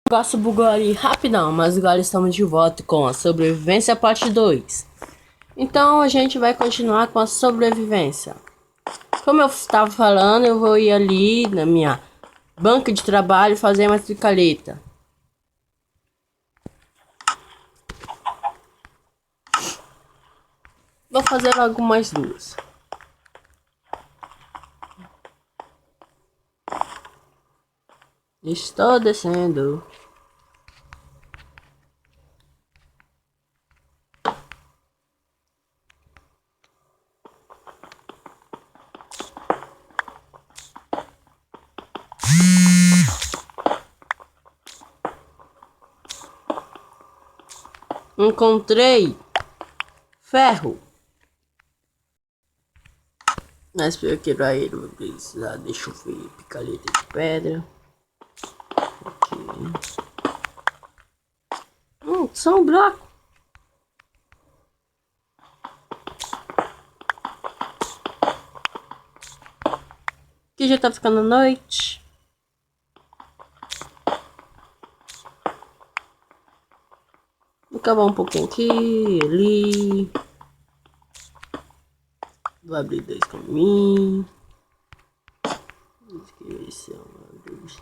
O negócio bugou ali rapidão, mas agora estamos de volta com a sobrevivência parte 2. Então a gente vai continuar com a sobrevivência. Como eu estava falando, eu vou ir ali na minha banca de trabalho fazer uma tricaleta. Vou fazer algumas duas. Estou descendo. Encontrei ferro. Mas para eu quebrar ele, vou precisar de chover, picareta de pedra. Aqui. Só um bloco. Aqui já tá ficando noite. Vou acabar um pouquinho aqui, ali. Vou abrir dois caminhos. Esse é uma luz.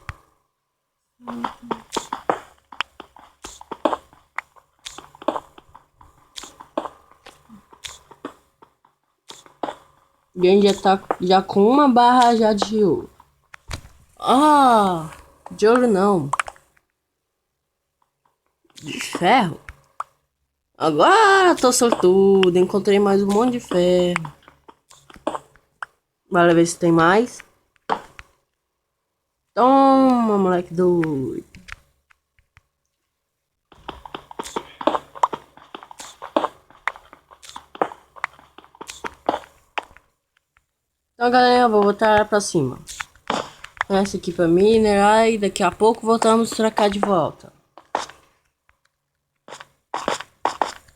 E a gente já tá já com uma barra já de ouro. Ah, de ouro não. De ferro. Agora tô sortudo. Encontrei mais um monte de ferro. Bora ver se tem mais. Toma, moleque doido. Então, galera, eu vou botar pra cima. Essa aqui pra minerar e daqui a pouco voltamos a trocar de volta.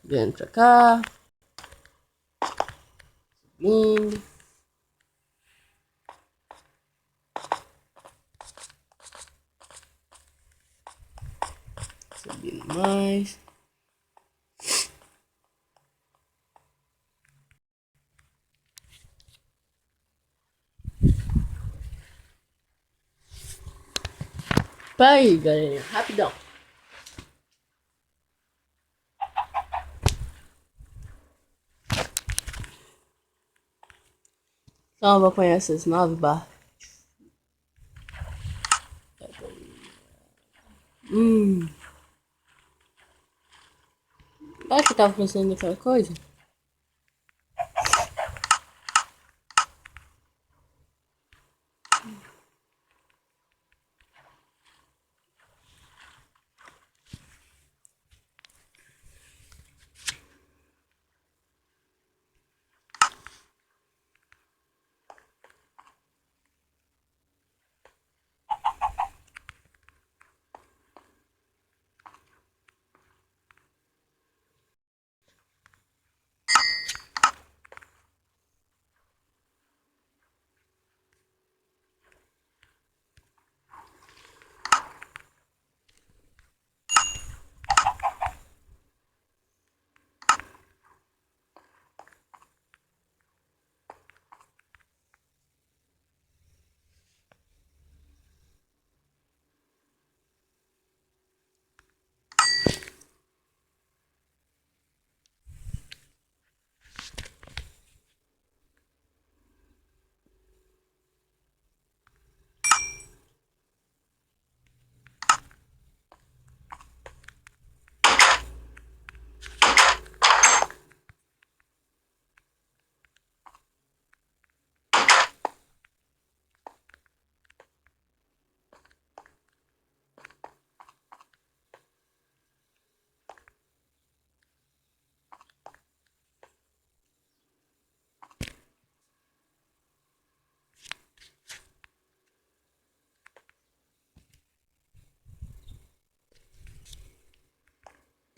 Vendo pra cá. Subindo. Subindo mais. Pera aí, galera. Rapidão. Então eu vou apanhar essas 9 barras. Será que eu tava pensando naquela coisa?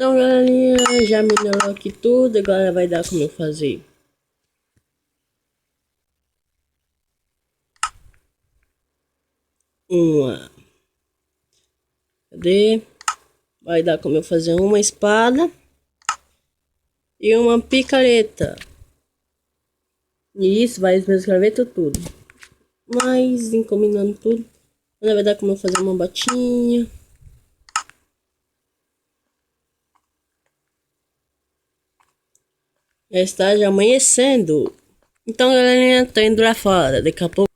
Então, galerinha, já melhorou aqui tudo. Agora vai dar como eu fazer. Uma. poder. Vai dar como eu fazer uma espada e uma picareta. E isso vai escrever tudo. Mas combinando tudo, vai dar como eu fazer uma batinha. Já está já amanhecendo. Então, galerinha, tô indo lá fora. Daqui a pouco